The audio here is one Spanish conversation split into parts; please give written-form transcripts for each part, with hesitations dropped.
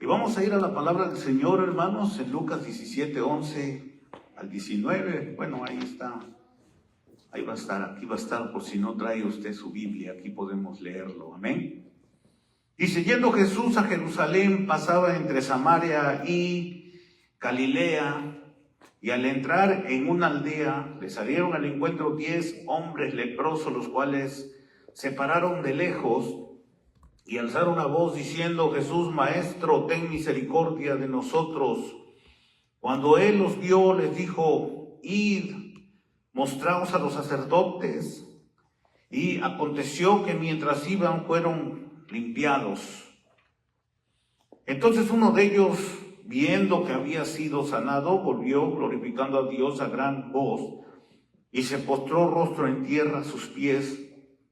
vamos a ir a la palabra del Señor, hermanos, en Lucas 17, 11 al 19. Bueno, ahí está. Ahí va a estar, aquí va a estar, por si no trae usted su Biblia, aquí podemos leerlo. Amén. Dice, yendo Jesús a Jerusalén, pasaba entre Samaria y Galilea, y al entrar en una aldea, le salieron al encuentro 10 hombres leprosos, los cuales se pararon de lejos y alzaron una voz diciendo, Jesús, Maestro, ten misericordia de nosotros. Cuando él los vio, les dijo, id, mostraos a los sacerdotes. Y aconteció que mientras iban fueron limpiados. Entonces uno de ellos, viendo que había sido sanado, volvió glorificando a Dios a gran voz y se postró rostro en tierra a sus pies,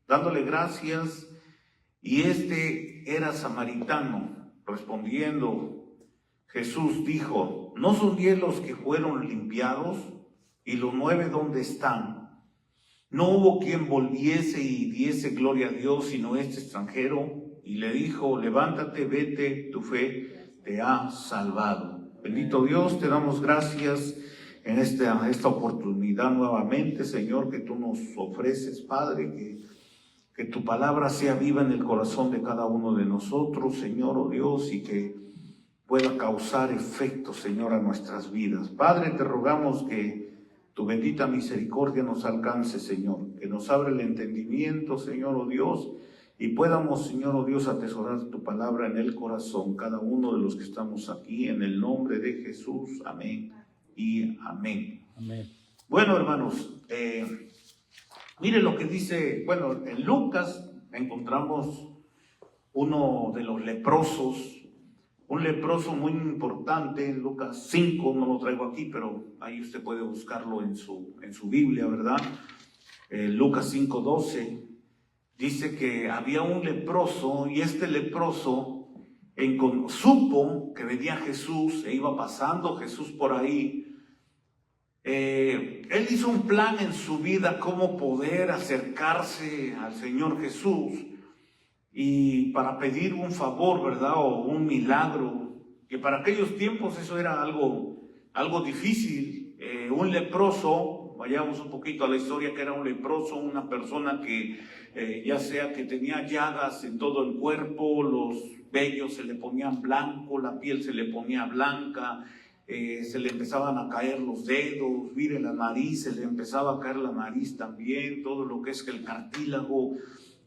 dándole gracias. Y este era samaritano. Respondiendo, Jesús dijo, ¿no son 10 los que fueron limpiados? ¿Y los 9 dónde están? No hubo quien volviese y diese gloria a Dios, sino este extranjero. Y le dijo, levántate, vete, tu fe te ha salvado. Bendito Dios, te damos gracias en esta oportunidad nuevamente, Señor, que tú nos ofreces, Padre, que tu palabra sea viva en el corazón de cada uno de nosotros, Señor, oh Dios, y que pueda causar efecto, Señor, a nuestras vidas. Padre, te rogamos que tu bendita misericordia nos alcance, Señor, que nos abra el entendimiento, Señor, oh Dios, y podamos, Señor, oh Dios, atesorar tu palabra en el corazón, cada uno de los que estamos aquí, en el nombre de Jesús. Amén y amén. Amén. Bueno, hermanos, mire lo que dice, bueno, en Lucas encontramos uno de los leprosos, un leproso muy importante, en Lucas 5, no lo traigo aquí, pero ahí usted puede buscarlo en su Biblia, ¿verdad? Lucas 5:12, dice que había un leproso y este leproso supo que venía Jesús e iba pasando Jesús por ahí. Él hizo un plan en su vida cómo poder acercarse al Señor Jesús y para pedir un favor, ¿verdad? O un milagro, que para aquellos tiempos eso era algo difícil. Un leproso, vayamos un poquito a la historia, que era un leproso, una persona que ya sea que tenía llagas en todo el cuerpo, los vellos se le ponían blanco, la piel se le ponía blanca, se le empezaban a caer los dedos, mire la nariz, se le empezaba a caer la nariz también, todo lo que es el cartílago,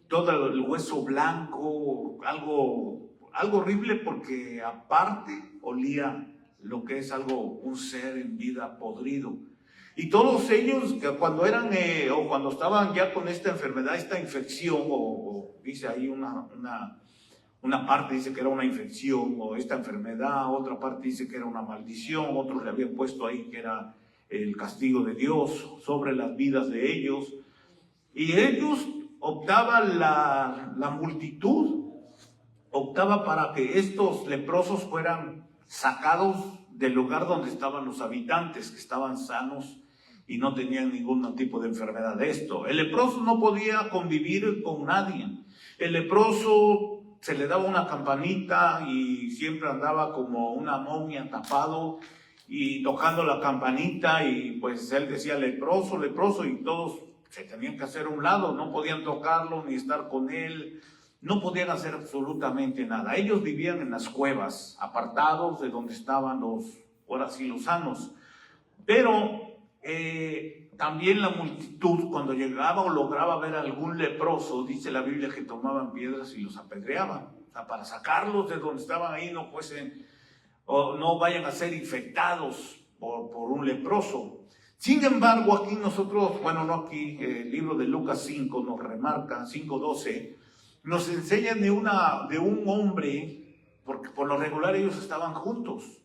todo el hueso blanco, algo horrible, porque aparte olía lo que es un ser en vida podrido. Y todos ellos, que cuando eran o cuando estaban ya con esta enfermedad, esta infección, o dice ahí una parte dice que era una infección o esta enfermedad, otra parte dice que era una maldición, otros le habían puesto ahí que era el castigo de Dios sobre las vidas de ellos. Y ellos optaban, la multitud optaba para que estos leprosos fueran sacados del lugar donde estaban los habitantes, que estaban sanos y no tenían ningún tipo de enfermedad de esto. El leproso no podía convivir con nadie. El leproso se le daba una campanita y siempre andaba como una momia tapado y tocando la campanita, y pues él decía leproso, leproso, y todos se tenían que hacer a un lado, no podían tocarlo ni estar con él, no podían hacer absolutamente nada. Ellos vivían en las cuevas, apartados de donde estaban los sanos. Pero también la multitud, cuando llegaba o lograba ver a algún leproso, dice la Biblia que tomaban piedras y los apedreaban, o sea, para sacarlos de donde estaban ahí, no fuesen o no vayan a ser infectados por un leproso. Sin embargo, aquí nosotros, bueno, no aquí, el libro de Lucas 5 nos remarca, 5:12, nos enseña de un hombre, porque por lo regular ellos estaban juntos,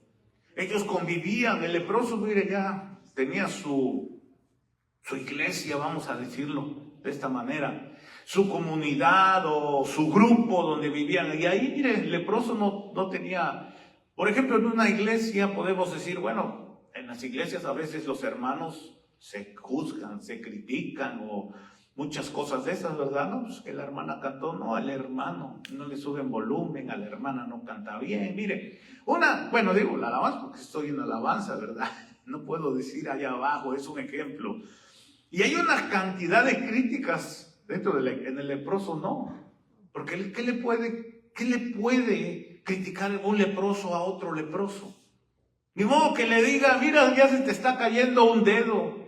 ellos convivían. El leproso, mire, ya tenía su iglesia, vamos a decirlo de esta manera, su comunidad o su grupo donde vivían, y ahí, mire, el leproso no tenía, por ejemplo, en una iglesia podemos decir, bueno, en las iglesias a veces los hermanos se juzgan, se critican, o muchas cosas de esas, ¿verdad? No, pues que la hermana cantó, no, el hermano, no le suben volumen, a la hermana no canta bien. Mire, bueno, digo la alabanza porque estoy en alabanza, ¿verdad? No puedo decir allá abajo, es un ejemplo. Y hay una cantidad de críticas dentro en el leproso, no. Porque ¿qué le puede criticar un leproso a otro leproso? Ni modo que le diga, mira, ya se te está cayendo un dedo.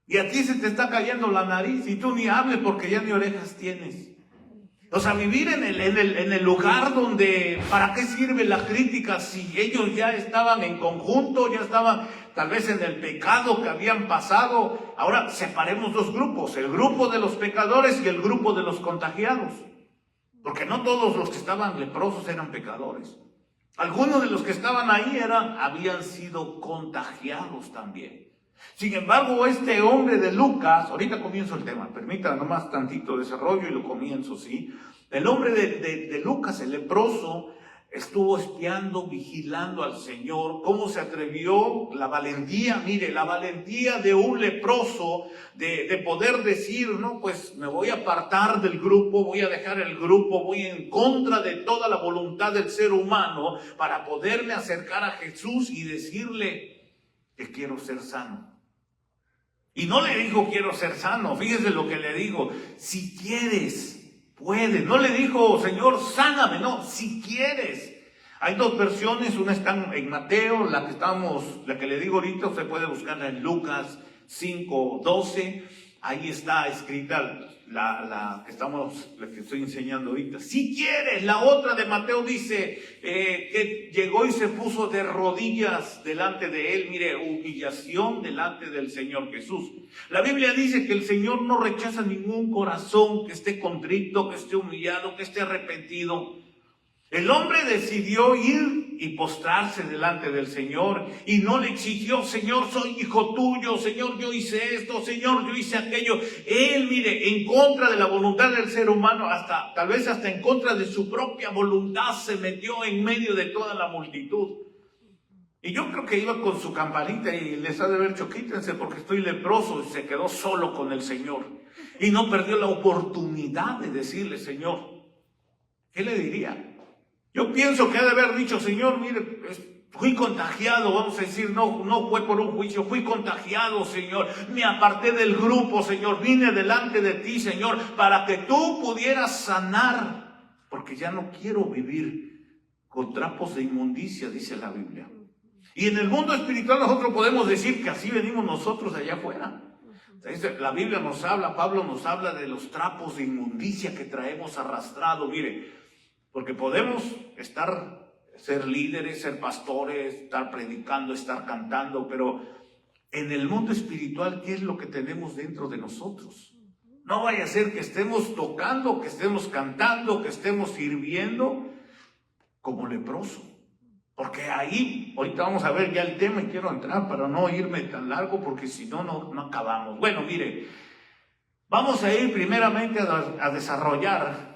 Y a ti se te está cayendo la nariz y tú ni hables porque ya ni orejas tienes. O sea, vivir en el lugar donde, ¿para qué sirve la crítica si ellos ya estaban en conjunto, ya estaban tal vez en el pecado que habían pasado? Ahora separemos dos grupos, el grupo de los pecadores y el grupo de los contagiados. Porque no todos los que estaban leprosos eran pecadores. Algunos de los que estaban ahí habían sido contagiados también. Sin embargo, este hombre de Lucas, ahorita comienzo el tema, permítanme nomás tantito desarrollo y lo comienzo, ¿sí? El hombre de Lucas, el leproso, estuvo espiando, vigilando al Señor, cómo se atrevió, la valentía, mire, la valentía de un leproso, de poder decir, no, pues me voy a apartar del grupo, voy a dejar el grupo, voy en contra de toda la voluntad del ser humano, para poderme acercar a Jesús y decirle que quiero ser sano. Y no le dijo quiero ser sano, fíjese lo que le digo, si quieres, puedes. No le dijo Señor sáname, no, si quieres. Hay dos versiones, una está en Mateo, la que le digo ahorita, usted puede buscarla en Lucas 5:12, ahí está escrita la que estoy enseñando ahorita. Si quieres, la otra de Mateo dice que llegó y se puso de rodillas delante de él. Mire, humillación delante del Señor Jesús. La Biblia dice que el Señor no rechaza ningún corazón que esté contrito, que esté humillado, que esté arrepentido. El hombre decidió ir y postrarse delante del Señor y no le exigió, Señor, soy hijo tuyo, Señor, yo hice esto, Señor, yo hice aquello. Él, mire, en contra de la voluntad del ser humano, tal vez hasta en contra de su propia voluntad, se metió en medio de toda la multitud. Y yo creo que iba con su campanita y les ha de haber dicho, quítense porque estoy leproso, y se quedó solo con el Señor. Y no perdió la oportunidad de decirle, Señor, ¿qué le diría? Yo pienso que ha de haber dicho, Señor, mire, fui contagiado, vamos a decir, no fue por un juicio, fui contagiado, Señor, me aparté del grupo, Señor, vine delante de ti, Señor, para que tú pudieras sanar, porque ya no quiero vivir con trapos de inmundicia, dice la Biblia. Y en el mundo espiritual nosotros podemos decir que así venimos nosotros allá afuera. La Biblia nos habla, Pablo nos habla de los trapos de inmundicia que traemos arrastrado, mire, porque podemos ser líderes, ser pastores, estar predicando, estar cantando, pero en el mundo espiritual, ¿qué es lo que tenemos dentro de nosotros? No vaya a ser que estemos tocando, que estemos cantando, que estemos sirviendo como leproso. Porque ahí, ahorita vamos a ver ya el tema y quiero entrar para no irme tan largo, porque si no, no acabamos. Bueno, mire, vamos a ir primeramente a desarrollar.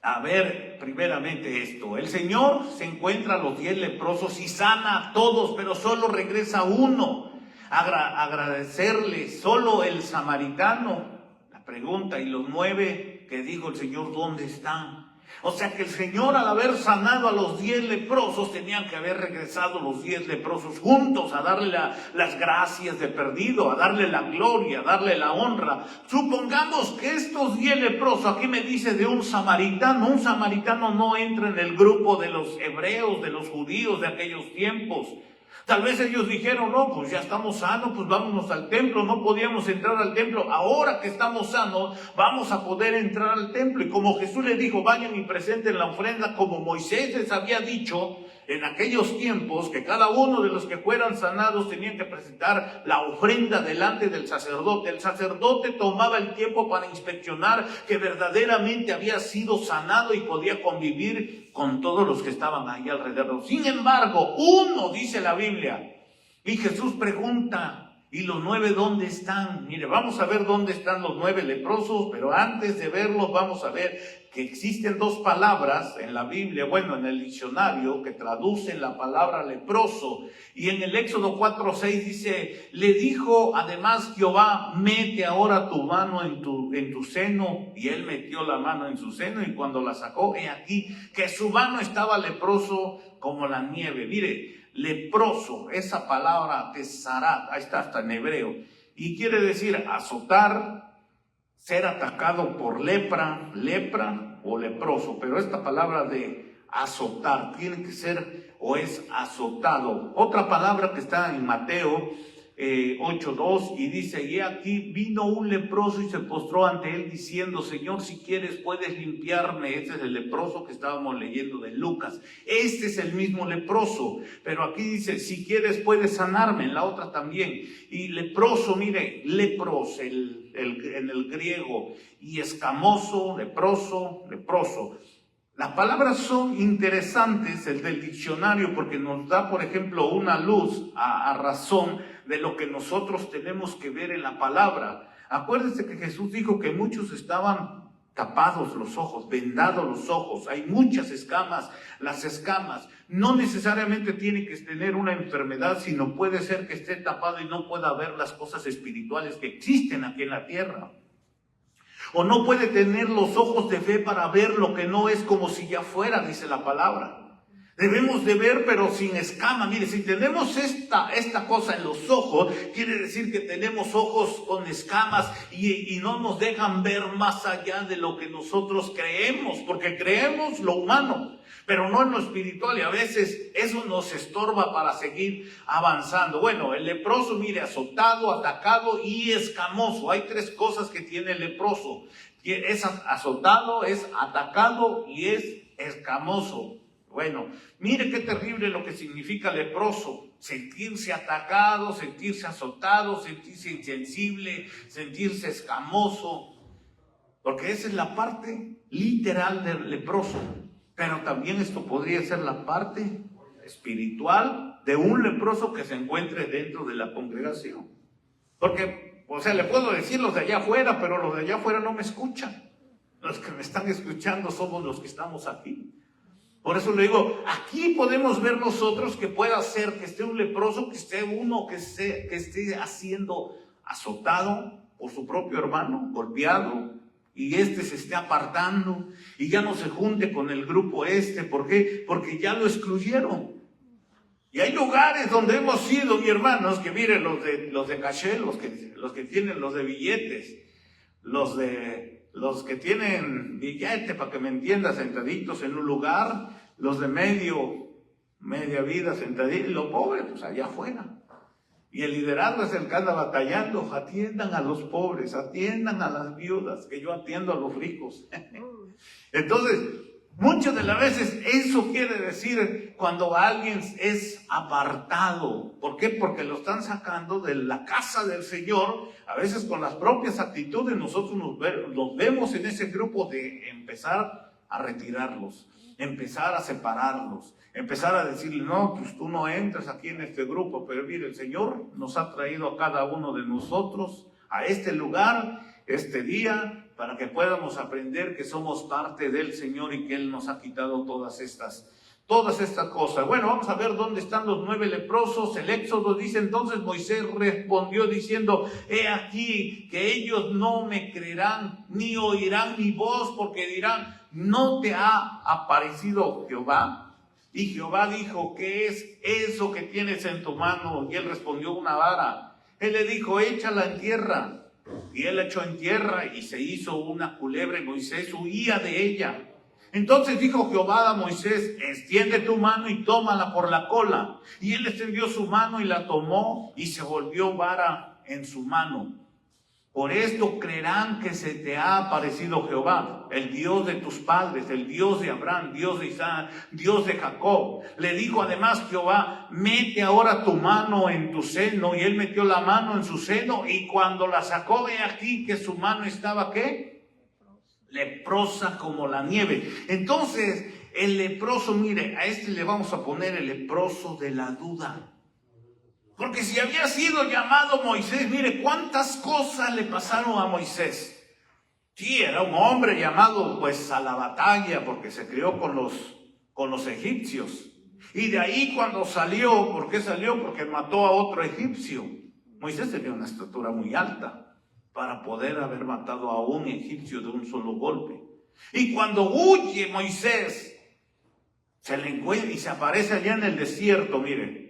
A ver, primeramente esto. El Señor se encuentra a los 10 leprosos y sana a todos, pero solo regresa uno a agradecerle. Solo el samaritano. La pregunta, ¿y los 9 que dijo el Señor, dónde están? O sea que el Señor, al haber sanado a los 10 leprosos, tenían que haber regresado los 10 leprosos juntos a darle las gracias de perdido, a darle la gloria, a darle la honra. Supongamos que estos 10 leprosos, aquí me dice de un samaritano no entra en el grupo de los hebreos, de los judíos de aquellos tiempos. Tal vez ellos dijeron, no, pues ya estamos sanos, pues vámonos al templo, no podíamos entrar al templo, ahora que estamos sanos, vamos a poder entrar al templo. Y como Jesús les dijo, vayan y presenten la ofrenda, como Moisés les había dicho en aquellos tiempos, que cada uno de los que fueran sanados tenían que presentar la ofrenda delante del sacerdote. El sacerdote tomaba el tiempo para inspeccionar que verdaderamente había sido sanado y podía convivir con todos los que estaban ahí alrededor. Sin embargo, uno, dice la Biblia, y Jesús pregunta, ¿y los 9 dónde están? Mire, vamos a ver dónde están los 9 leprosos, pero antes de verlos vamos a ver que existen dos palabras en la Biblia, bueno, en el diccionario, que traducen la palabra leproso. Y en el Éxodo 4:6 dice, le dijo además Jehová, mete ahora tu mano en tu seno. Y él metió la mano en su seno, y cuando la sacó, he aquí que su mano estaba leproso como la nieve. Mire, leproso, esa palabra tesarat, ahí está hasta en hebreo, y quiere decir azotar, ser atacado por lepra o leproso. Pero esta palabra de azotar tiene que ser o es azotado. Otra palabra que está en Mateo 8:2 y dice, y aquí vino un leproso y se postró ante él diciendo, Señor, si quieres puedes limpiarme. Este es el leproso que estábamos leyendo de Lucas. Este es el mismo leproso, pero aquí dice, si quieres puedes sanarme. En la otra también. Y leproso, mire, lepros en el griego, y escamoso, leproso. Las palabras son interesantes, el del diccionario, porque nos da, por ejemplo, una luz a razón de lo que nosotros tenemos que ver en la palabra. Acuérdense que Jesús dijo que muchos estaban tapados los ojos, vendados los ojos. Hay muchas escamas. Las escamas no necesariamente tienen que tener una enfermedad, sino puede ser que esté tapado y no pueda ver las cosas espirituales que existen aquí en la tierra. O no puede tener los ojos de fe para ver lo que no es como si ya fuera, dice la palabra. Debemos de ver, pero sin escama. Mire, si tenemos esta cosa en los ojos, quiere decir que tenemos ojos con escamas y no nos dejan ver más allá de lo que nosotros creemos, porque creemos lo humano, pero no en lo espiritual, y a veces eso nos estorba para seguir avanzando. Bueno, el leproso, mire, azotado, atacado y escamoso. Hay tres cosas que tiene el leproso. Es azotado, es atacado y es escamoso. Bueno, mire qué terrible lo que significa leproso. Sentirse atacado, sentirse azotado, sentirse insensible, sentirse escamoso. Porque esa es la parte literal del leproso. Pero también esto podría ser la parte espiritual de un leproso que se encuentre dentro de la congregación. Porque, o sea, le puedo decir los de allá afuera, pero los de allá afuera no me escuchan. Los que me están escuchando somos los que estamos aquí. Por eso le digo, aquí podemos ver nosotros que pueda ser que esté un leproso, que esté uno que esté siendo azotado por su propio hermano, golpeado, y se esté apartando y ya no se junte con el grupo ¿Por qué? Porque ya lo excluyeron. Y hay lugares donde hemos ido, mi hermanos, que miren, los de caché, los que tienen los de billetes, los que tienen billete, para que me entiendas, sentaditos en un lugar, los de media vida sentaditos, y los pobres, pues allá afuera. Y el liderazgo es el que anda batallando. Atiendan a los pobres, atiendan a las viudas, que yo atiendo a los ricos. Entonces, muchas de las veces eso quiere decir cuando alguien es apartado. ¿Por qué? Porque lo están sacando de la casa del Señor. A veces con las propias actitudes nosotros nos vemos en ese grupo de empezar a retirarlos, empezar a separarlos, empezar a decirle, no, pues tú no entras aquí en este grupo. Pero mire, el Señor nos ha traído a cada uno de nosotros a este lugar, este día, para que podamos aprender que somos parte del Señor y que Él nos ha quitado todas estas cosas. Bueno, vamos a ver dónde están los 9 leprosos. El Éxodo dice, entonces Moisés respondió diciendo, he aquí que ellos no me creerán, ni oirán mi voz, porque dirán, ¿no te ha aparecido Jehová? Y Jehová dijo, ¿qué es eso que tienes en tu mano? Y él respondió, una vara. Él le dijo, échala en tierra. Y él la echó en tierra y se hizo una culebra y Moisés huía de ella. Entonces dijo Jehová a Moisés, extiende tu mano y tómala por la cola. Y él extendió su mano y la tomó y se volvió vara en su mano. Por esto creerán que se te ha aparecido Jehová, el Dios de tus padres, el Dios de Abraham, Dios de Isaac, Dios de Jacob. Le dijo además Jehová, mete ahora tu mano en tu seno. Y él metió la mano en su seno y cuando la sacó, ve aquí que su mano estaba, ¿qué? Leprosa como la nieve. Entonces, el leproso, mire, a este le vamos a poner el leproso de la duda. Porque si había sido llamado Moisés, mire cuántas cosas le pasaron a Moisés. Sí, era un hombre llamado pues a la batalla porque se crió con los egipcios. Y de ahí cuando salió, ¿por qué salió? Porque mató a otro egipcio. Moisés tenía una estatura muy alta para poder haber matado a un egipcio de un solo golpe. Y cuando huye Moisés, se le encuentra y se aparece allá en el desierto, miren.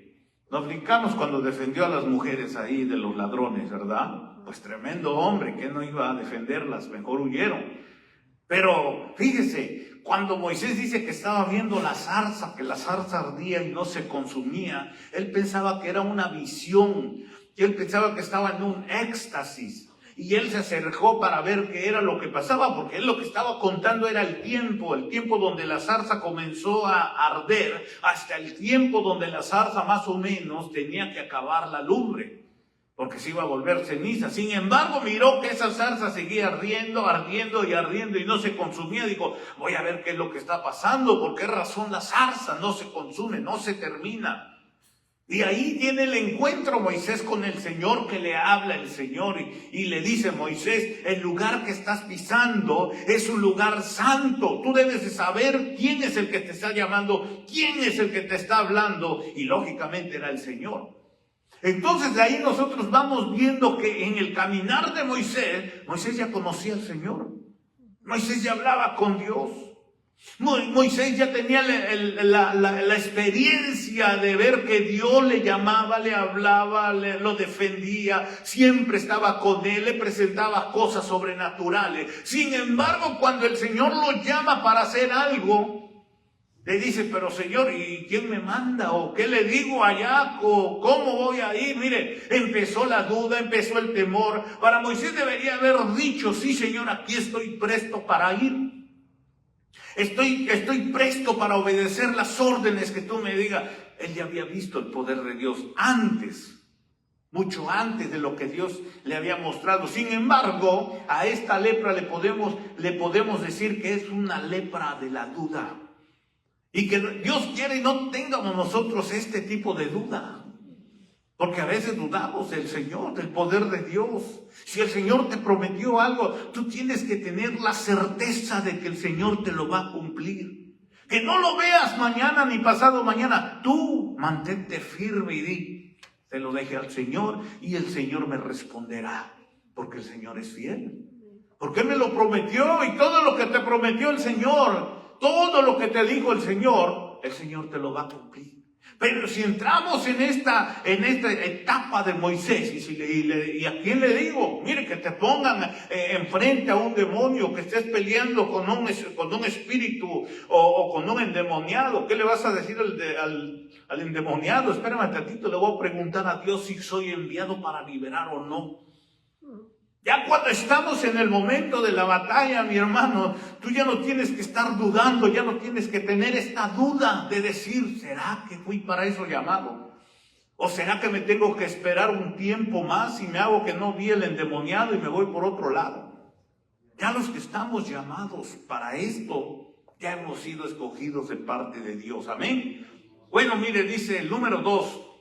Los africanos cuando defendió a las mujeres ahí de los ladrones, ¿verdad? Pues tremendo hombre, que no iba a defenderlas, mejor huyeron. Pero fíjese, cuando Moisés dice que estaba viendo la zarza, que la zarza ardía y no se consumía, él pensaba que era una visión, y él pensaba que estaba en un éxtasis. Y él se acercó para ver qué era lo que pasaba, porque él lo que estaba contando era el tiempo donde la zarza comenzó a arder, hasta el tiempo donde la zarza más o menos tenía que acabar la lumbre, porque se iba a volver ceniza. Sin embargo, miró que esa zarza seguía ardiendo, ardiendo y ardiendo y no se consumía. Dijo, voy a ver qué es lo que está pasando, por qué razón la zarza no se consume, no se termina. Y ahí tiene el encuentro Moisés con el Señor, que le habla el Señor y le dice, Moisés, el lugar que estás pisando es un lugar santo. Tú debes de saber quién es el que te está llamando, quién es el que te está hablando. Y lógicamente era el Señor. Entonces de ahí nosotros vamos viendo que en el caminar de Moisés ya conocía al Señor. Moisés ya hablaba con Dios. Moisés ya tenía la experiencia de ver que Dios le llamaba, le hablaba, lo defendía, siempre estaba con él, le presentaba cosas sobrenaturales. Sin embargo, cuando el Señor lo llama para hacer algo, le dice, pero Señor, ¿y quién me manda? ¿O qué le digo allá? ¿O cómo voy a ir? Mire, empezó la duda, empezó el temor. Para Moisés debería haber dicho, sí Señor, aquí estoy presto para ir. Estoy presto para obedecer las órdenes que tú me digas. Él ya había visto el poder de Dios antes, mucho antes de lo que Dios le había mostrado. Sin embargo, a esta lepra le podemos decir que es una lepra de la duda. Y que Dios quiere y no tengamos nosotros este tipo de duda. Porque a veces dudamos del Señor, del poder de Dios. Si el Señor te prometió algo, tú tienes que tener la certeza de que el Señor te lo va a cumplir. Que no lo veas mañana ni pasado mañana. Tú mantente firme y di, te lo deje al Señor y el Señor me responderá. Porque el Señor es fiel. Porque Él me lo prometió y todo lo que te prometió el Señor, todo lo que te dijo el Señor te lo va a cumplir. Pero si entramos en esta etapa de Moisés, y a quién le digo, mire, que te pongan enfrente a un demonio, que estés peleando con un espíritu o con un endemoniado, ¿qué le vas a decir al endemoniado? Espérame un tantito, le voy a preguntar a Dios si soy enviado para liberar o no. Ya cuando estamos en el momento de la batalla, mi hermano, tú ya no tienes que estar dudando, ya no tienes que tener esta duda de decir, ¿será que fui para eso llamado? ¿O será que me tengo que esperar un tiempo más y me hago que no vi el endemoniado y me voy por otro lado? Ya los que estamos llamados para esto, ya hemos sido escogidos de parte de Dios. Amén. Bueno, mire, dice el número 2.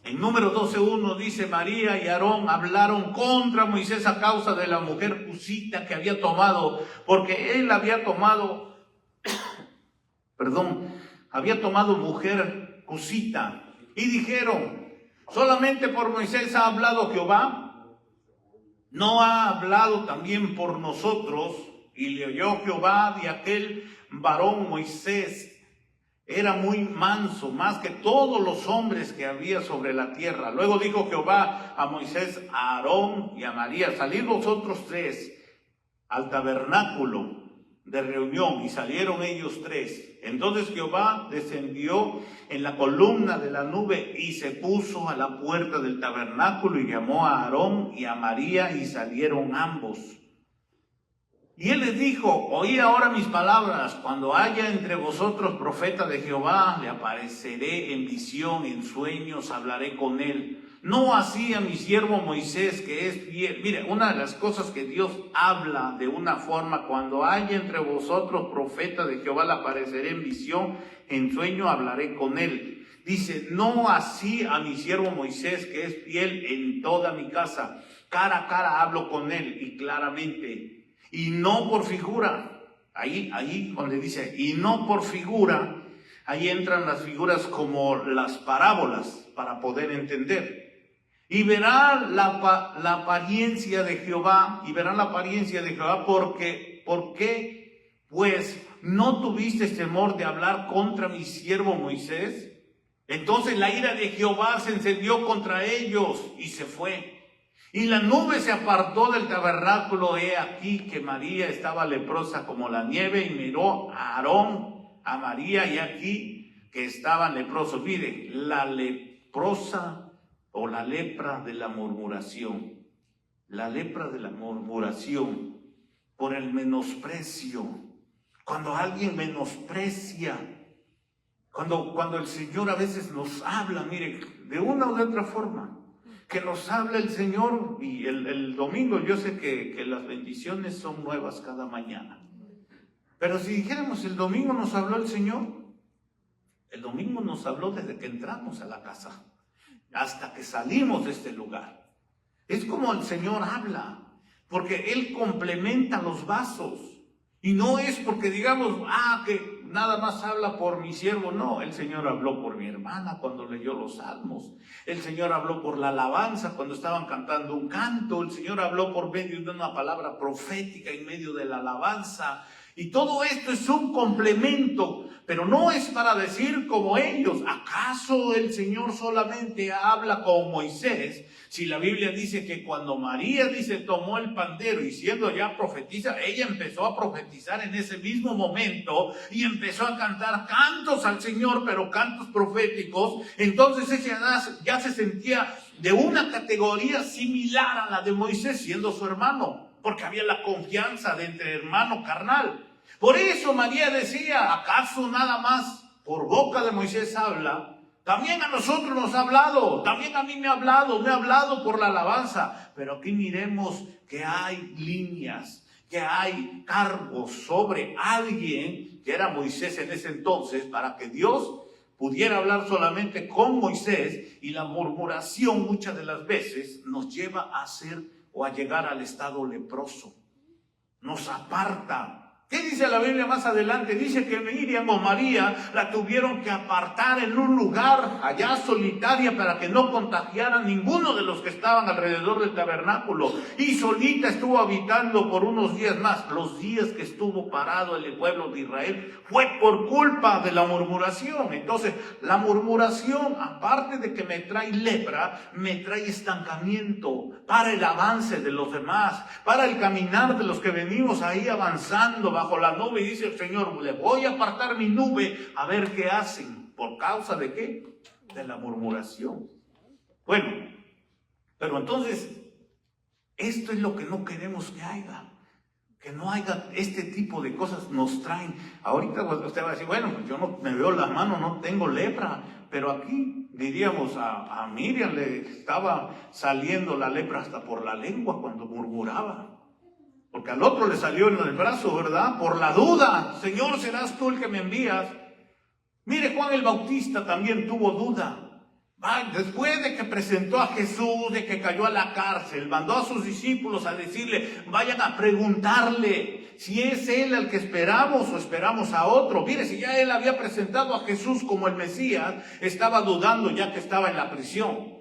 En número 12:1 dice, María y Aarón hablaron contra Moisés a causa de la mujer cusita que había tomado, porque él había tomado mujer cusita. Y dijeron, ¿solamente por Moisés ha hablado Jehová? ¿No ha hablado también por nosotros? Y le oyó Jehová de aquel varón Moisés. Era muy manso, más que todos los hombres que había sobre la tierra. Luego dijo Jehová a Moisés, a Aarón y a María, salid vosotros tres al tabernáculo de reunión. Y salieron ellos tres. Entonces Jehová descendió en la columna de la nube y se puso a la puerta del tabernáculo y llamó a Aarón y a María y salieron ambos. Y él les dijo, oí ahora mis palabras, cuando haya entre vosotros profeta de Jehová, le apareceré en visión, en sueños, hablaré con él. No así a mi siervo Moisés, que es fiel. Mire, una de las cosas que Dios habla de una forma, cuando haya entre vosotros profeta de Jehová, le apareceré en visión, en sueño, hablaré con él. Dice, no así a mi siervo Moisés, que es fiel en toda mi casa. Cara a cara hablo con él y claramente. y no por figura. Ahí donde dice, y no por figura, ahí entran las figuras como las parábolas para poder entender. Y verán la apariencia de Jehová, porque, ¿por qué? Pues no tuviste temor de hablar contra mi siervo Moisés. Entonces la ira de Jehová se encendió contra ellos y se fue. Y la nube se apartó del tabernáculo. He aquí que María estaba leprosa como la nieve, y miró a Aarón, a María, y aquí que estaban leprosos. Mire, la leprosa o la lepra de la murmuración. La lepra de la murmuración por el menosprecio. Cuando alguien menosprecia, cuando el Señor a veces nos habla, mire, de una u otra forma, que nos habla el Señor, y el domingo yo sé que las bendiciones son nuevas cada mañana. Pero si dijéramos el domingo nos habló el Señor, el domingo nos habló desde que entramos a la casa hasta que salimos de este lugar. Es como el Señor habla, porque Él complementa los vasos. Y no es porque digamos, que nada más habla por mi siervo. No, el Señor habló por mi hermana cuando leyó los salmos. El Señor habló por la alabanza cuando estaban cantando un canto. El Señor habló por medio de una palabra profética en medio de la alabanza. Y todo esto es un complemento, pero no es para decir como ellos. ¿Acaso el Señor solamente habla con Moisés? Si la Biblia dice que cuando María tomó el pandero y siendo ya profetisa, ella empezó a profetizar en ese mismo momento y empezó a cantar cantos al Señor, pero cantos proféticos. Entonces ella ya se sentía de una categoría similar a la de Moisés, siendo su hermano, porque había la confianza de entre hermano carnal. Por eso María decía, ¿acaso nada más por boca de Moisés habla? También a nosotros nos ha hablado, también a mí me ha hablado por la alabanza. Pero aquí miremos que hay líneas, que hay cargos sobre alguien, que era Moisés en ese entonces, para que Dios pudiera hablar solamente con Moisés. Y la murmuración muchas de las veces nos lleva a ser o a llegar al estado leproso. Nos aparta. ¿Qué dice la Biblia más adelante? Dice que Miriam o María la tuvieron que apartar en un lugar allá solitaria para que no contagiara a ninguno de los que estaban alrededor del tabernáculo. Y solita estuvo habitando por unos días más. Los días que estuvo parado el pueblo de Israel fue por culpa de la murmuración. Entonces, la murmuración, aparte de que me trae lepra, me trae estancamiento para el avance de los demás, para el caminar de los que venimos ahí avanzando bajo la nube. Y dice el Señor, le voy a apartar mi nube a ver qué hacen. ¿Por causa de qué? De la murmuración. Bueno, pero entonces, esto es lo que no queremos que haya. Que no haya este tipo de cosas nos traen. Ahorita usted va a decir, bueno, pues yo no me veo la mano, no tengo lepra. Pero aquí diríamos a Miriam le estaba saliendo la lepra hasta por la lengua cuando murmuraba. Porque al otro le salió en el brazo, ¿verdad? Por la duda. Señor, ¿serás tú el que me envías? Mire, Juan el Bautista también tuvo duda. Después de que presentó a Jesús, de que cayó a la cárcel, mandó a sus discípulos a decirle, vayan a preguntarle si es él al que esperamos o esperamos a otro. Mire, si ya él había presentado a Jesús como el Mesías, estaba dudando ya que estaba en la prisión.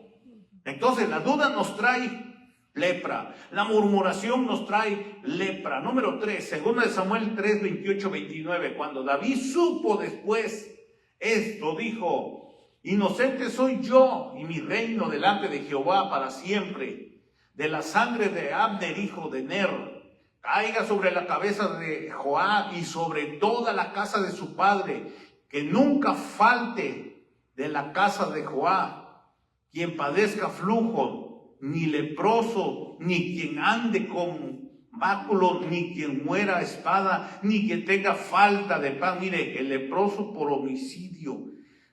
Entonces la duda nos trae lepra. La murmuración nos trae lepra. Número 3, 2 Samuel 3, 28, 29. Cuando David supo después esto, dijo, inocente soy yo y mi reino delante de Jehová para siempre. De la sangre de Abner, hijo de Ner, caiga sobre la cabeza de Joab y sobre toda la casa de su padre, que nunca falte de la casa de Joab quien padezca flujo, ni leproso, ni quien ande con báculo, ni quien muera a espada, ni que tenga falta de pan. Mire, el leproso por homicidio,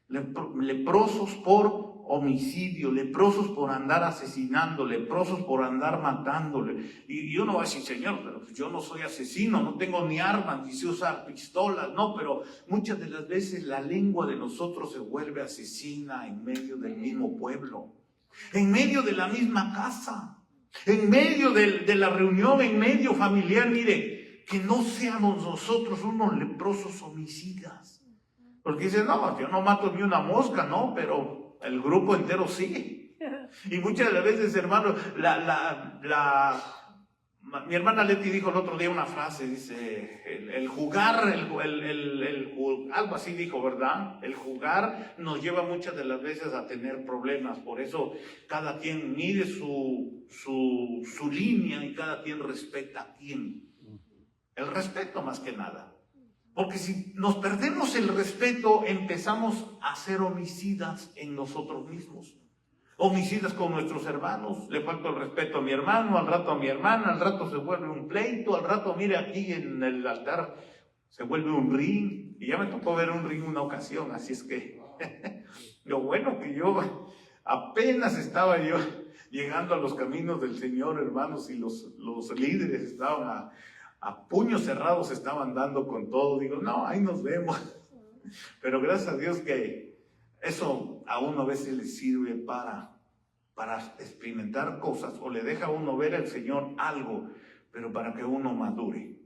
leprosos por homicidio, leprosos por andar asesinando, leprosos por andar matándole. Y uno va a decir, Señor, pero yo no soy asesino, no tengo ni armas, ni sé usar pistolas. No, pero muchas de las veces la lengua de nosotros se vuelve asesina en medio del mismo pueblo, en medio de la misma casa. En medio de la reunión, en medio familiar, mire, que no seamos nosotros unos leprosos homicidas. Porque dicen, no, yo no mato ni una mosca, no, pero el grupo entero sí. Y muchas de las veces, hermano, mi hermana Leti dijo el otro día una frase, dice, el jugar, algo así dijo, ¿verdad? El jugar nos lleva muchas de las veces a tener problemas, por eso cada quien mide su línea y cada quien respeta a quien. El respeto más que nada. Porque si nos perdemos el respeto, empezamos a ser homicidas en nosotros mismos. Homicidas con nuestros hermanos, le falta el respeto a mi hermano, al rato a mi hermana, al rato se vuelve un pleito, al rato, mire, aquí en el altar se vuelve un ring, y ya me tocó ver un ring una ocasión, así es que lo bueno que yo apenas estaba yo llegando a los caminos del Señor, hermanos, y los líderes estaban a puños cerrados, estaban dando con todo, digo, no, ahí nos vemos, pero gracias a Dios que eso a uno a veces le sirve para experimentar cosas, o le deja a uno ver al Señor algo, pero para que uno madure.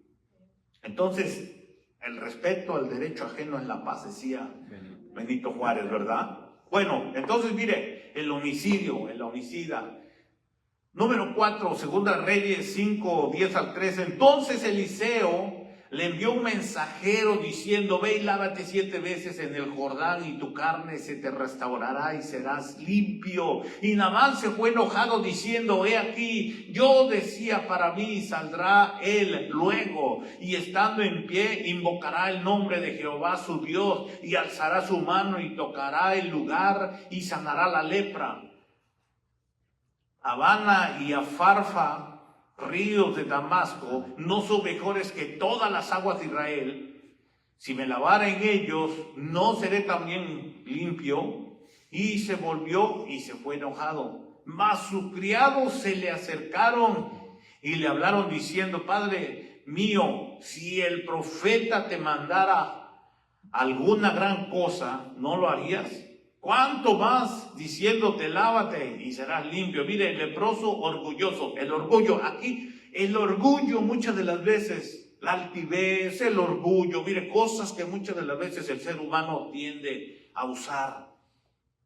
Entonces, el respeto al derecho ajeno es la paz, decía Benito Juárez, ¿verdad? Bueno, entonces mire, el homicidio, el homicida. Número 4, Segunda Reyes 5, 10 al 13. Entonces Eliseo le envió un mensajero diciendo, ve y lávate 7 veces en el Jordán y tu carne se te restaurará y serás limpio. Y Naamán se fue enojado diciendo, he aquí, yo decía para mí, saldrá él luego y estando en pie invocará el nombre de Jehová su Dios y alzará su mano y tocará el lugar y sanará la lepra. Habana y Afarfa, ríos de Damasco, no son mejores que todas las aguas de Israel. Si me lavara en ellos, no seré también limpio. Y se volvió y se fue enojado. Mas sus criados se le acercaron y le hablaron diciendo, Padre mío, si el profeta te mandara alguna gran cosa, ¿no lo harías? ¿Cuánto más diciéndote lávate y serás limpio? Mire, el leproso orgulloso, el orgullo, aquí el orgullo muchas de las veces, la altivez, el orgullo, mire, cosas que muchas de las veces el ser humano tiende a usar.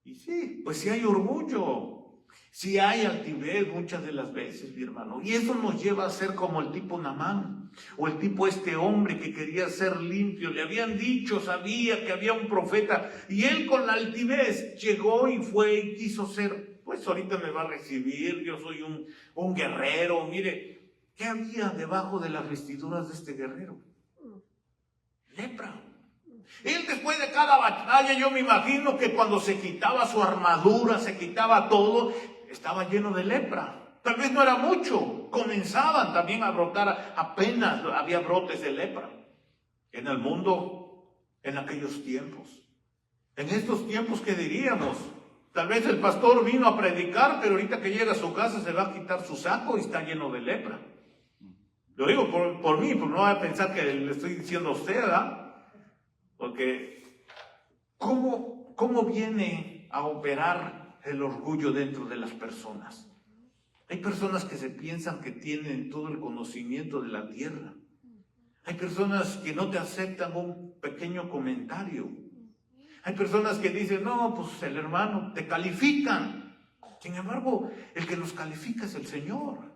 Y sí, pues sí hay orgullo, sí hay altivez muchas de las veces, mi hermano. Y eso nos lleva a ser como el tipo Naamán, o el tipo este hombre que quería ser limpio. Le habían dicho, sabía que había un profeta, y él con la altivez llegó y fue y quiso ser, pues ahorita me va a recibir, yo soy un guerrero. Mire, ¿qué había debajo de las vestiduras de este guerrero? Lepra. Él después de cada batalla, yo me imagino que cuando se quitaba su armadura, se quitaba todo, estaba lleno de lepra. Tal vez no era mucho, comenzaban también a brotar, apenas había brotes de lepra en el mundo en aquellos tiempos. En estos tiempos, ¿qué diríamos? Tal vez el pastor vino a predicar, pero ahorita que llega a su casa se va a quitar su saco y está lleno de lepra. Lo digo por mí, porque no va a pensar que le estoy diciendo a usted, ¿verdad? Porque ¿cómo viene a operar el orgullo dentro de las personas? Hay personas que se piensan que tienen todo el conocimiento de la tierra. Hay personas que no te aceptan un pequeño comentario. Hay personas que dicen, no, pues el hermano, te califican. Sin embargo, el que nos califica es el Señor.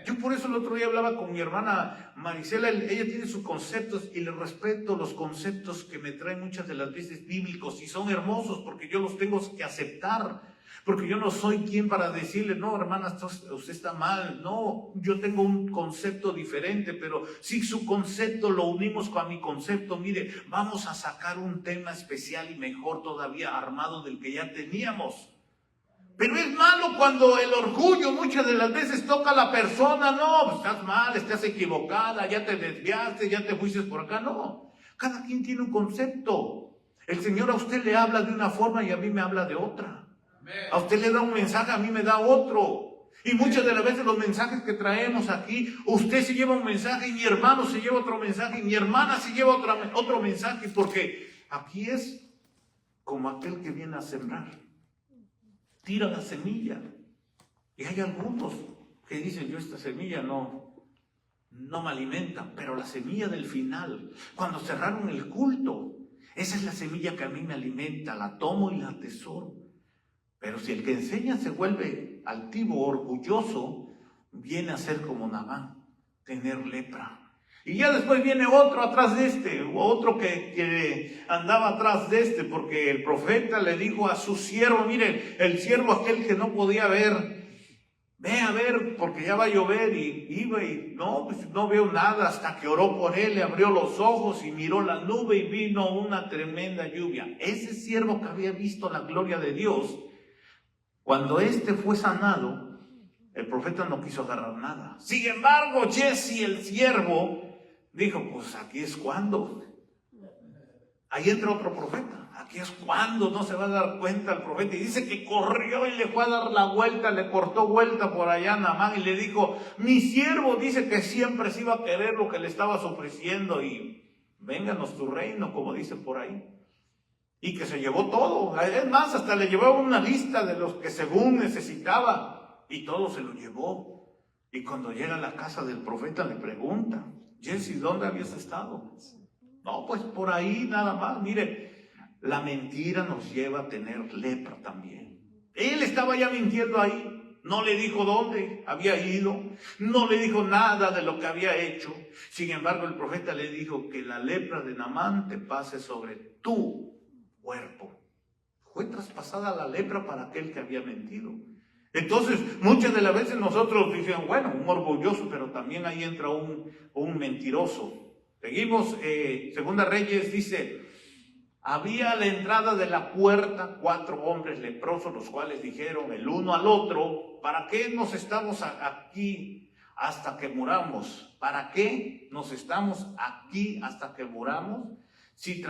Yo por eso el otro día hablaba con mi hermana Marisela, ella tiene sus conceptos y le respeto los conceptos que me traen muchas de las veces bíblicos y son hermosos porque yo los tengo que aceptar, porque yo no soy quien para decirle, no hermana, usted está mal, no, yo tengo un concepto diferente, pero si su concepto lo unimos con mi concepto, mire, vamos a sacar un tema especial y mejor todavía armado del que ya teníamos. Pero es malo cuando el orgullo muchas de las veces toca a la persona. No, pues estás mal, estás equivocada, ya te desviaste, ya te fuiste por acá. No, cada quien tiene un concepto. El Señor a usted le habla de una forma y a mí me habla de otra. A usted le da un mensaje, a mí me da otro. Y muchas de las veces los mensajes que traemos aquí, usted se lleva un mensaje y mi hermano se lleva otro mensaje y mi hermana se lleva otro mensaje, porque aquí es como aquel que viene a sembrar. Tira la semilla. Y hay algunos que dice, yo esta semilla no me alimenta, pero la semilla del final, cuando cerraron el culto, esa es la semilla que a mí me alimenta, la tomo y la atesoro. Pero si el que enseña se vuelve altivo, orgulloso, viene a ser como Naamán, tener lepra. Y ya después viene otro atrás de este, otro que andaba atrás de este, porque el profeta le dijo a su siervo, mire, el siervo aquel que no podía ver, ve a ver porque ya va a llover, y iba y no, pues no veo nada, hasta que oró por él, le abrió los ojos y miró la nube y vino una tremenda lluvia. Ese siervo que había visto la gloria de Dios, cuando este fue sanado, el profeta no quiso agarrar nada. Sin embargo, Jesse, el siervo, dijo, pues aquí es cuando. Ahí entra otro profeta. Aquí es cuando, no se va a dar cuenta el profeta. Y dice que corrió y le fue a dar la vuelta, le cortó vuelta por allá a Naamán y le dijo, mi siervo dice que siempre se iba a querer lo que le estabas ofreciendo y vénganos tu reino, como dice por ahí. Y que se llevó todo. Es más, hasta le llevaba una lista de los que según necesitaba y todo se lo llevó. Y cuando llega a la casa del profeta le pregunta, Jesse, ¿dónde habías estado? No, pues por ahí nada más. Mire, la mentira nos lleva a tener lepra también. Él estaba ya mintiendo ahí. No le dijo dónde había ido. No le dijo nada de lo que había hecho. Sin embargo, el profeta le dijo que la lepra de Naamán te pase sobre tu cuerpo. Fue traspasada la lepra para aquel que había mentido. Entonces, muchas de las veces nosotros decimos, bueno, un orgulloso, pero también ahí entra un mentiroso. Seguimos, Segunda Reyes dice, había a la entrada de la puerta 4 hombres leprosos, los cuales dijeron el uno al otro, ¿para qué nos estamos aquí hasta que muramos? ¿Para qué nos estamos aquí hasta que muramos? Si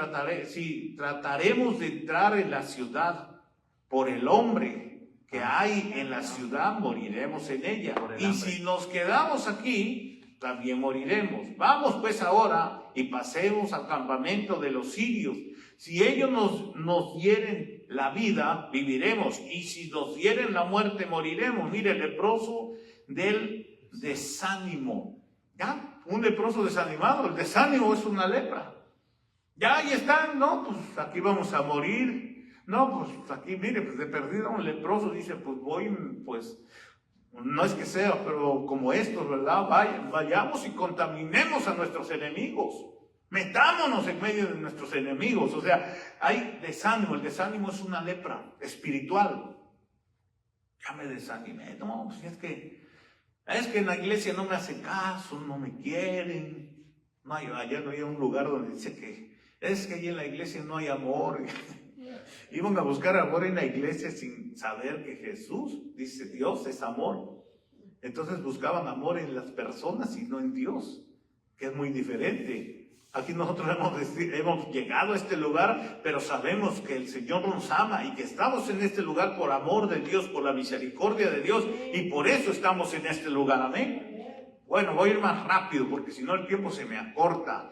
trataremos de entrar en la ciudad por el hombre que hay en la ciudad, moriremos en ella. Y si nos quedamos aquí, también moriremos. Vamos pues ahora y pasemos al campamento de los sirios. Si ellos nos dieren la vida, viviremos. Y si nos dieren la muerte, moriremos. Mire, el leproso del desánimo. ¿Ya? Un leproso desanimado. El desánimo es una lepra. Ya ahí están, ¿no? Pues aquí vamos a morir. No, pues aquí, mire, pues de perdida un leproso dice, pues voy, pues, no es que sea, pero como estos, ¿verdad? Vayamos y contaminemos a nuestros enemigos. Metámonos en medio de nuestros enemigos. O sea, hay desánimo. El desánimo es una lepra espiritual. Ya me desanimé. No, pues es que en la iglesia no me hacen caso, no me quieren. No hay, allá no hay un lugar donde dice que es que ahí en la iglesia no hay amor. Iban a buscar amor en la iglesia sin saber que Jesús, dice Dios, es amor. Entonces buscaban amor en las personas y no en Dios, que es muy diferente. Aquí nosotros hemos llegado a este lugar, pero sabemos que el Señor nos ama y que estamos en este lugar por amor de Dios, por la misericordia de Dios, y por eso estamos en este lugar. Amén. Bueno, voy a ir más rápido porque si no el tiempo se me acorta.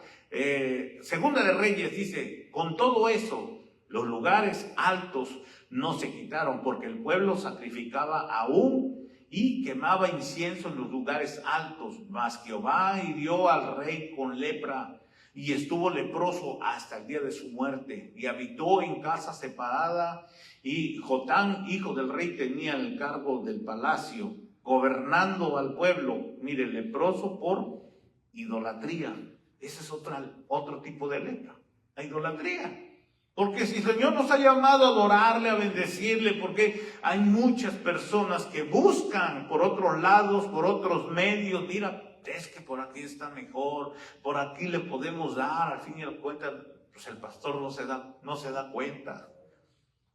Segunda de Reyes dice, con todo eso, los lugares altos no se quitaron porque el pueblo sacrificaba aún y quemaba incienso en los lugares altos. Mas Jehová hirió al rey con lepra y estuvo leproso hasta el día de su muerte y habitó en casa separada. Y Jotán, hijo del rey, tenía el cargo del palacio, gobernando al pueblo. Mire, leproso por idolatría. Ese es otro tipo de lepra, la idolatría. Porque si el Señor nos ha llamado a adorarle, a bendecirle, porque hay muchas personas que buscan por otros lados, por otros medios, mira, es que por aquí está mejor, por aquí le podemos dar, al fin y al cuenta, pues el pastor no se da cuenta.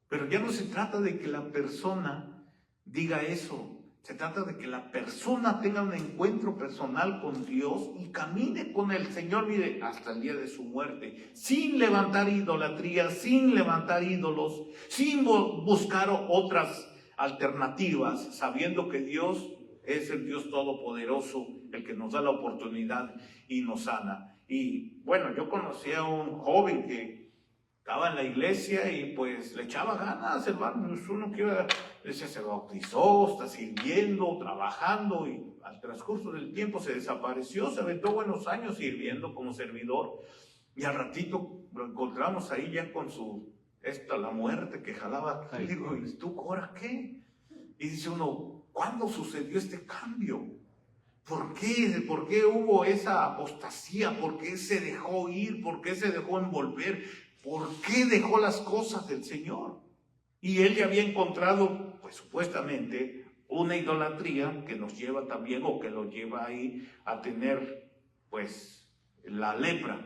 Pero ya no se trata de que la persona diga eso. Se trata de que la persona tenga un encuentro personal con Dios y camine con el Señor, mire, hasta el día de su muerte, sin levantar idolatría, sin levantar ídolos, sin buscar otras alternativas, sabiendo que Dios es el Dios todopoderoso, el que nos da la oportunidad y nos sana. Y bueno, yo conocí a un joven que estaba en la iglesia y pues le echaba ganas, hermano. Uno que iba, se bautizó, está sirviendo, trabajando, y al transcurso del tiempo se desapareció, se aventó buenos años sirviendo como servidor, y al ratito lo encontramos ahí ya con la muerte que jalaba. Y digo, ¿y tú ahora qué? Y dice uno, ¿cuándo sucedió este cambio? ¿Por qué? ¿Por qué hubo esa apostasía? ¿Por qué se dejó ir? ¿Por qué se dejó envolver? ¿Por qué dejó las cosas del Señor? Y él ya había encontrado, pues supuestamente, una idolatría que nos lleva también, o que lo lleva ahí a tener, pues, la lepra.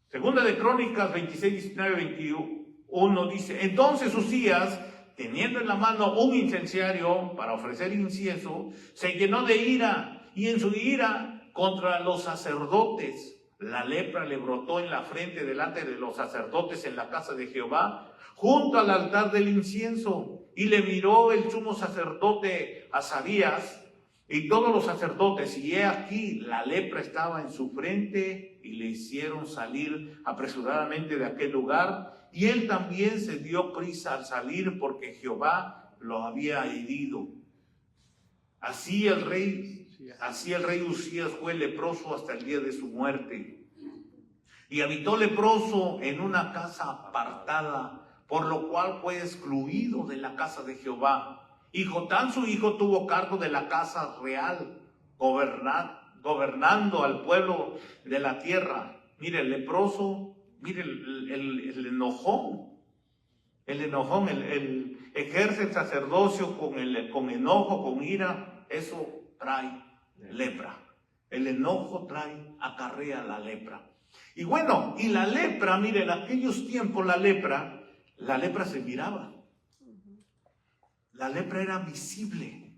Segunda de Crónicas 26, 19, 21 dice, entonces Uzías, teniendo en la mano un incenciario para ofrecer incienso, se llenó de ira, y en su ira contra los sacerdotes, la lepra le brotó en la frente delante de los sacerdotes en la casa de Jehová, junto al altar del incienso. Y le miró el sumo sacerdote Azarías y todos los sacerdotes, y he aquí la lepra estaba en su frente, y le hicieron salir apresuradamente de aquel lugar. Y él también se dio prisa al salir, porque Jehová lo había herido. Así el rey Uzías fue leproso hasta el día de su muerte. Y habitó leproso en una casa apartada, por lo cual fue excluido de la casa de Jehová. Y Jotán su hijo tuvo cargo de la casa real, gobernando al pueblo de la tierra. Mire, el leproso, mire el enojón. El enojón, el ejerce el sacerdocio con enojo, con ira. Eso trae lepra. El enojo acarrea la lepra. Y bueno, y la lepra, mire, en aquellos tiempos la lepra se miraba. La lepra era visible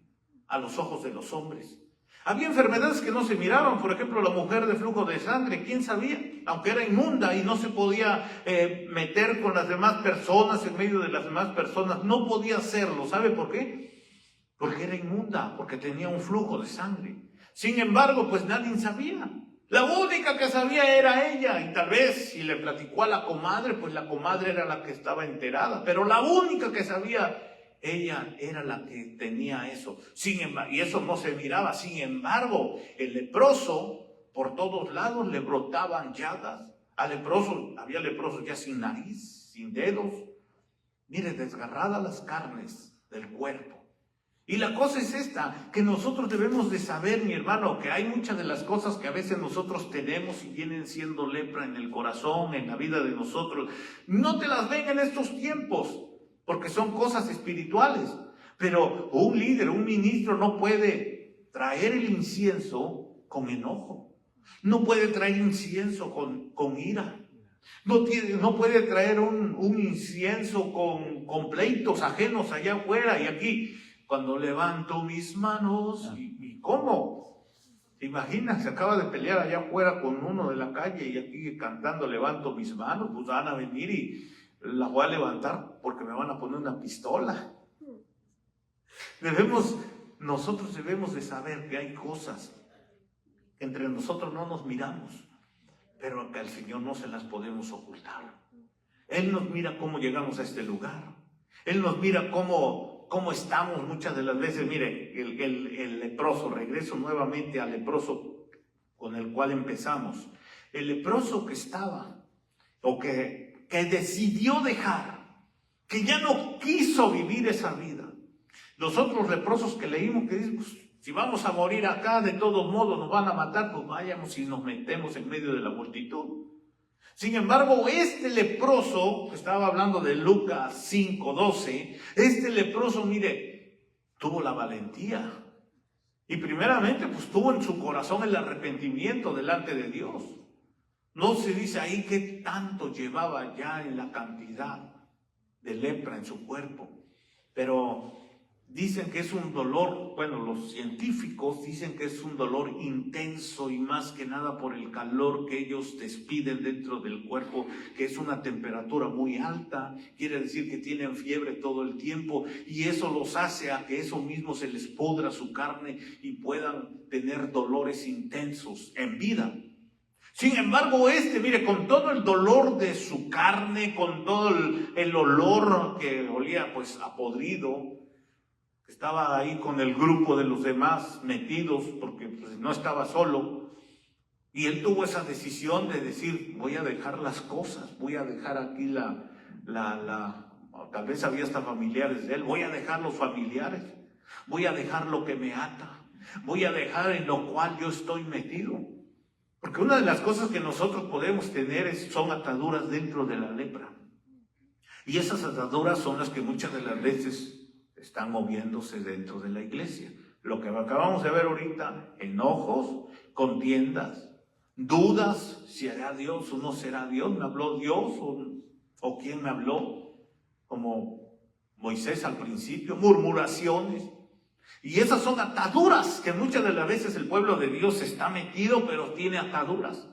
a los ojos de los hombres. Había enfermedades que no se miraban, por ejemplo, la mujer de flujo de sangre, ¿quién sabía? Aunque era inmunda y no se podía meter con las demás personas, en medio de las demás personas, no podía hacerlo. ¿Sabe por qué? Porque era inmunda, porque tenía un flujo de sangre. Sin embargo, pues nadie sabía. La única que sabía era ella, y tal vez si le platicó a la comadre, pues la comadre era la que estaba enterada, pero la única que sabía, ella era la que tenía eso. Sin embargo, y eso no se miraba. Sin embargo, el leproso, por todos lados le brotaban llagas. Había leprosos ya sin nariz, sin dedos. Mire, desgarradas las carnes del cuerpo. Y la cosa es esta, que nosotros debemos de saber, mi hermano, que hay muchas de las cosas que a veces nosotros tenemos y vienen siendo lepra en el corazón, en la vida de nosotros. No te las ven en estos tiempos, porque son cosas espirituales. Pero un líder, un ministro no puede traer el incienso con enojo. No puede traer incienso con ira. No puede traer un incienso con pleitos ajenos allá afuera y aquí. Cuando levanto mis manos, ¿y cómo? ¿Te imaginas? Se acaba de pelear allá afuera con uno de la calle y aquí cantando levanto mis manos, pues van a venir y las voy a levantar porque me van a poner una pistola. Nosotros debemos de saber que hay cosas que entre nosotros no nos miramos, pero que al Señor no se las podemos ocultar. Él nos mira cómo llegamos a este lugar. Él nos mira cómo estamos muchas de las veces. Mire, el leproso, regreso nuevamente al leproso con el cual empezamos. El leproso que estaba, o que decidió dejar, que ya no quiso vivir esa vida. Los otros leprosos que leímos, que dicen, pues, si vamos a morir acá, de todos modos nos van a matar, pues vayamos y nos metemos en medio de la multitud. Sin embargo, este leproso, que estaba hablando de Lucas 5:12, este leproso, mire, tuvo la valentía. Y primeramente, pues tuvo en su corazón el arrepentimiento delante de Dios. No se dice ahí qué tanto llevaba ya en la cantidad de lepra en su cuerpo. Pero dicen que es un dolor, bueno, los científicos dicen que es un dolor intenso y más que nada por el calor que ellos despiden dentro del cuerpo, que es una temperatura muy alta, quiere decir que tienen fiebre todo el tiempo y eso los hace a que eso mismo se les pudra su carne y puedan tener dolores intensos en vida. Sin embargo, mire, con todo el dolor de su carne, con todo el olor que olía pues a podrido, estaba ahí con el grupo de los demás metidos, porque pues, no estaba solo, y él tuvo esa decisión de decir, voy a dejar las cosas, voy a dejar aquí tal vez había hasta familiares de él, voy a dejar los familiares, voy a dejar lo que me ata, voy a dejar en lo cual yo estoy metido. Porque una de las cosas que nosotros podemos tener son ataduras dentro de la lepra. Y esas ataduras son las que muchas de las veces están moviéndose dentro de la iglesia. Lo que acabamos de ver ahorita, enojos, contiendas, dudas, si hará Dios o no será Dios, me habló Dios o quién me habló, como Moisés al principio, murmuraciones. Y esas son ataduras que muchas de las veces el pueblo de Dios está metido, pero tiene ataduras.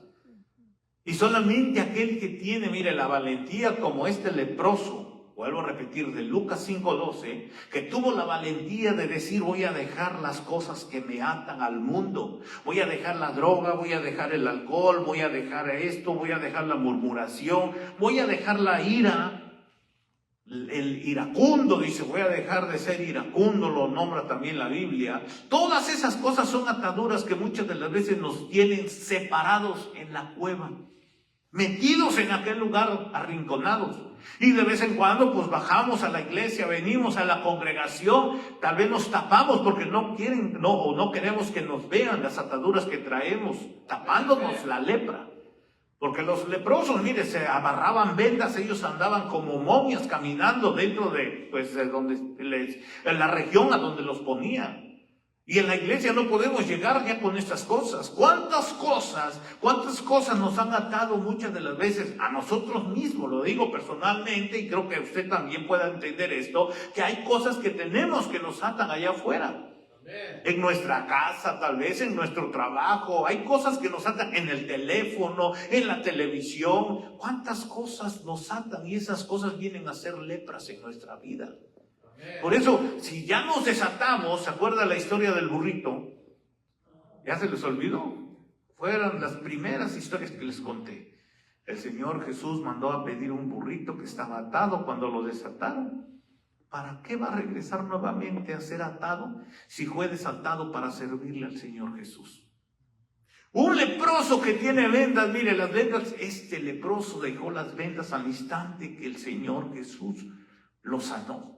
Y solamente aquel que tiene, mire, la valentía como este leproso, vuelvo a repetir, de Lucas 5:12, que tuvo la valentía de decir, voy a dejar las cosas que me atan al mundo, voy a dejar la droga, voy a dejar el alcohol, voy a dejar esto, voy a dejar la murmuración, voy a dejar la ira. El iracundo, dice, voy a dejar de ser iracundo, lo nombra también la Biblia. Todas esas cosas son ataduras que muchas de las veces nos tienen separados en la cueva, metidos en aquel lugar, arrinconados. Y de vez en cuando pues bajamos a la iglesia, venimos a la congregación, tal vez nos tapamos porque no queremos que nos vean las ataduras que traemos, tapándonos la lepra. Porque los leprosos, mire, se amarraban vendas, ellos andaban como momias caminando dentro de donde en la región a donde los ponían. Y en la iglesia no podemos llegar ya con estas cosas. ¿Cuántas cosas nos han atado muchas de las veces a nosotros mismos? Lo digo personalmente y creo que usted también pueda entender esto, que hay cosas que tenemos que nos atan allá afuera. En nuestra casa, tal vez en nuestro trabajo, hay cosas que nos atan en el teléfono, en la televisión. ¿Cuántas cosas nos atan? Y esas cosas vienen a ser lepras en nuestra vida. Por eso, si ya nos desatamos, ¿se acuerda la historia del burrito? ¿Ya se les olvidó? Fueron las primeras historias que les conté. El Señor Jesús mandó a pedir un burrito que estaba atado. Cuando lo desataron, ¿para qué va a regresar nuevamente a ser atado si fue desatado para servirle al Señor Jesús? Un leproso que tiene vendas, mire, las vendas, este leproso dejó las vendas al instante que el Señor Jesús lo sanó.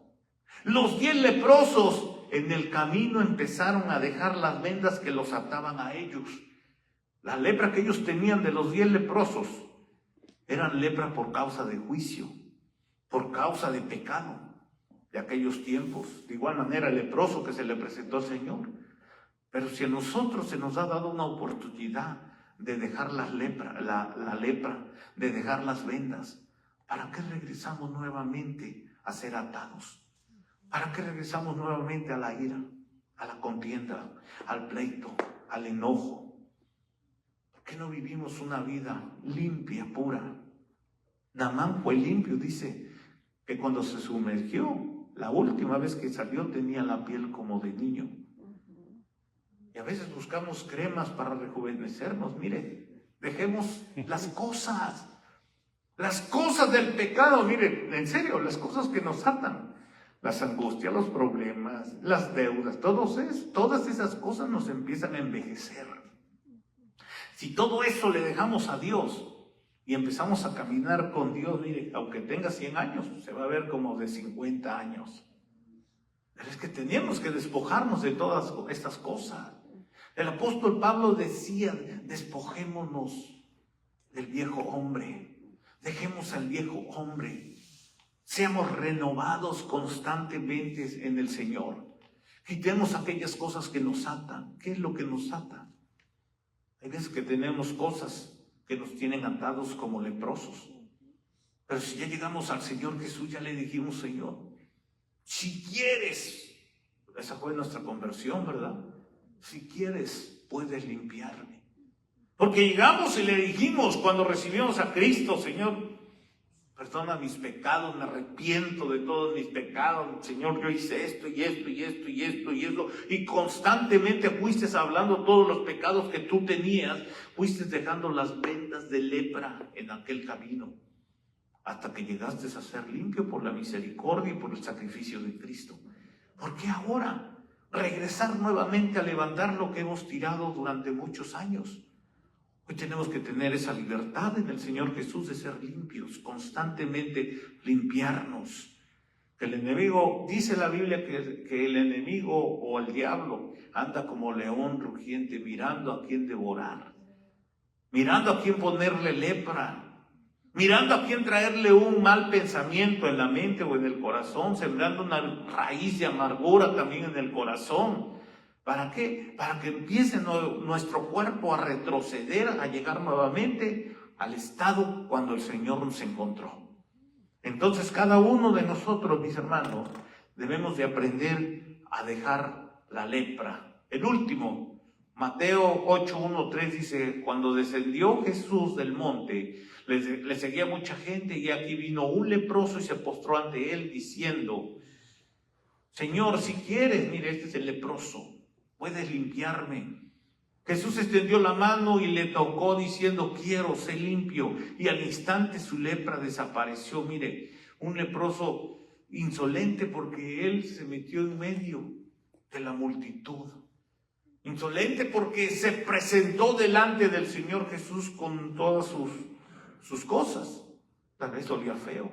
Los 10 leprosos en el camino empezaron a dejar las vendas que los ataban a ellos. La lepra que ellos tenían de los 10 leprosos eran lepra por causa de juicio, por causa de pecado de aquellos tiempos. De igual manera el leproso que se le presentó al Señor. Pero si a nosotros se nos ha dado una oportunidad de dejar la lepra, de dejar las vendas, ¿para qué regresamos nuevamente a ser atados? ¿Para qué regresamos nuevamente a la ira, a la contienda, al pleito, al enojo? ¿Por qué no vivimos una vida limpia, pura? Naamán fue limpio, dice que cuando se sumergió, la última vez que salió tenía la piel como de niño. Y a veces buscamos cremas para rejuvenecernos. Mire, dejemos las cosas del pecado. Mire, en serio, las cosas que nos atan. Las angustias, los problemas, las deudas, todas esas cosas nos empiezan a envejecer. Si todo eso le dejamos a Dios y empezamos a caminar con Dios, mire, aunque tenga 100 años, se va a ver como de 50 años. Pero es que tenemos que despojarnos de todas estas cosas. El apóstol Pablo decía, despojémonos del viejo hombre, dejemos al viejo hombre, seamos renovados constantemente en el Señor. Quitemos aquellas cosas que nos atan. ¿Qué es lo que nos ata? Hay veces que tenemos cosas que nos tienen atados como leprosos. Pero si ya llegamos al Señor Jesús, ya le dijimos, Señor, si quieres, esa fue nuestra conversión, ¿verdad? Si quieres, puedes limpiarme. Porque llegamos y le dijimos cuando recibimos a Cristo, Señor, perdona mis pecados, me arrepiento de todos mis pecados, Señor, yo hice esto y esto y esto y esto y esto, y constantemente fuiste hablando todos los pecados que tú tenías, fuiste dejando las vendas de lepra en aquel camino, hasta que llegaste a ser limpio por la misericordia y por el sacrificio de Cristo. ¿Por qué ahora regresar nuevamente a levantar lo que hemos tirado durante muchos años? Hoy tenemos que tener esa libertad en el Señor Jesús de ser limpios, constantemente limpiarnos. Que el enemigo, dice la Biblia que el enemigo o el diablo anda como león rugiente mirando a quién devorar, mirando a quién ponerle lepra, mirando a quién traerle un mal pensamiento en la mente o en el corazón, sembrando una raíz de amargura también en el corazón. ¿Para qué? Para que empiece nuestro cuerpo a retroceder, a llegar nuevamente al estado cuando el Señor nos encontró. Entonces cada uno de nosotros, mis hermanos, debemos de aprender a dejar la lepra. El último, Mateo 8:1-3 dice, cuando descendió Jesús del monte, le seguía mucha gente y aquí vino un leproso y se postró ante él diciendo, Señor, si quieres, mire, este es el leproso, puedes limpiarme. Jesús extendió la mano y le tocó diciendo, quiero, sé limpio. Y al instante su lepra desapareció. Mire, un leproso insolente porque él se metió en medio de la multitud. Insolente porque se presentó delante del Señor Jesús con todas sus cosas. Tal vez olía feo,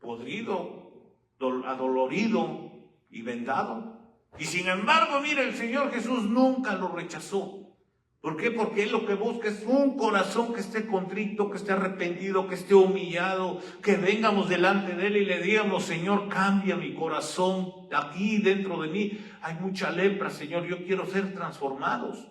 podrido, adolorido y vendado. Y sin embargo, mire, el Señor Jesús nunca lo rechazó. ¿Por qué? Porque Él lo que busca es un corazón que esté contrito, que esté arrepentido, que esté humillado, que vengamos delante de Él y le digamos, Señor, cambia mi corazón, aquí dentro de mí hay mucha lepra, Señor, yo quiero ser transformados.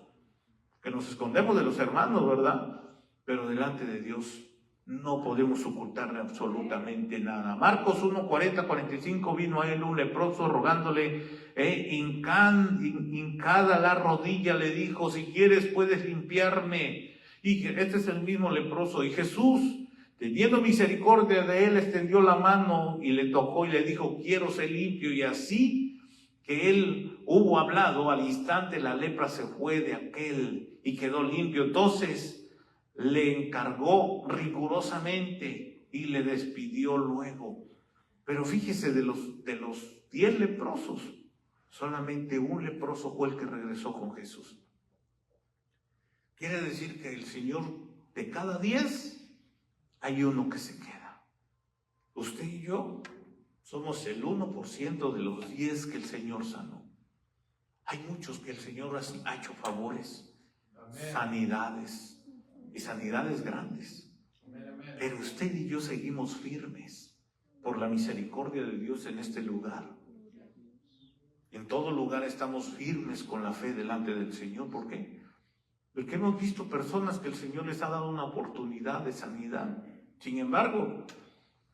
Que nos escondemos de los hermanos, ¿verdad? Pero delante de Dios no podemos ocultarle absolutamente nada. Marcos 1:40-45 vino a él un leproso rogándole, hincada la rodilla le dijo, si quieres puedes limpiarme. Y este es el mismo leproso. Y Jesús, teniendo misericordia de él, extendió la mano y le tocó y le dijo, quiero ser limpio. Y así que él hubo hablado, al instante la lepra se fue de aquel y quedó limpio. Entonces le encargó rigurosamente y le despidió luego. Pero fíjese, de los 10 leprosos, solamente un leproso fue el que regresó con Jesús. Quiere decir que el Señor, de cada 10, hay uno que se queda. Usted y yo somos el 1% de los 10 que el Señor sanó. Hay muchos que el Señor ha hecho favores, sanidades, y sanidades grandes. Pero usted y yo seguimos firmes por la misericordia de Dios en este lugar. En todo lugar estamos firmes con la fe delante del Señor. ¿Por qué? Porque hemos visto personas que el Señor les ha dado una oportunidad de sanidad. Sin embargo,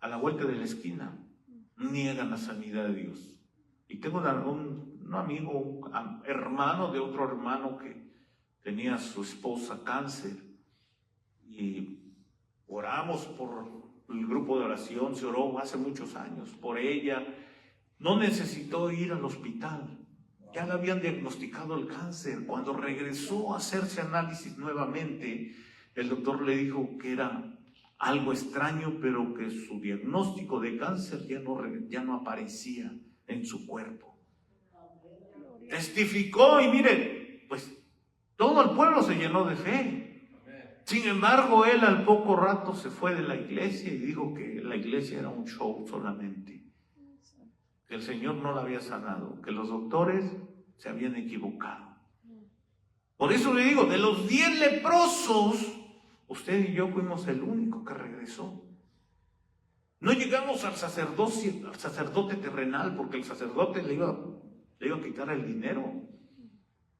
a la vuelta de la esquina, niegan la sanidad de Dios. Y tengo un amigo, un hermano de otro hermano que tenía a su esposa cáncer. Y oramos por el grupo de oración, se oró hace muchos años por ella. No necesitó ir al hospital, ya le habían diagnosticado el cáncer. Cuando regresó a hacerse análisis nuevamente, el doctor le dijo que era algo extraño, pero que su diagnóstico de cáncer ya no aparecía en su cuerpo. Testificó y miren, pues todo el pueblo se llenó de fe. Sin embargo, él al poco rato se fue de la iglesia y dijo que la iglesia era un show solamente, que el Señor no la había sanado, que los doctores se habían equivocado. Por eso le digo, de los 10 leprosos, usted y yo fuimos el único que regresó. No llegamos al sacerdote terrenal, porque el sacerdote le iba a quitar el dinero.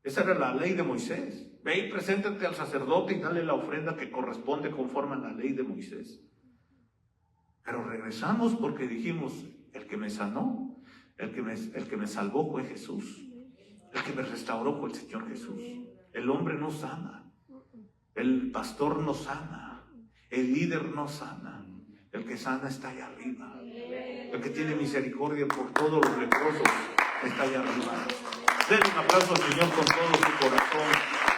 Esa era la ley de Moisés. Ve y preséntate al sacerdote y dale la ofrenda que corresponde conforme a la ley de Moisés. Pero regresamos porque dijimos, el que me sanó, el que me salvó fue Jesús. El que me restauró fue el Señor Jesús. El hombre no sana, el pastor no sana, el líder no sana. El que sana está allá arriba. El que tiene misericordia por todos los leprosos está allá arriba. Den un aplauso al Señor con todo su corazón.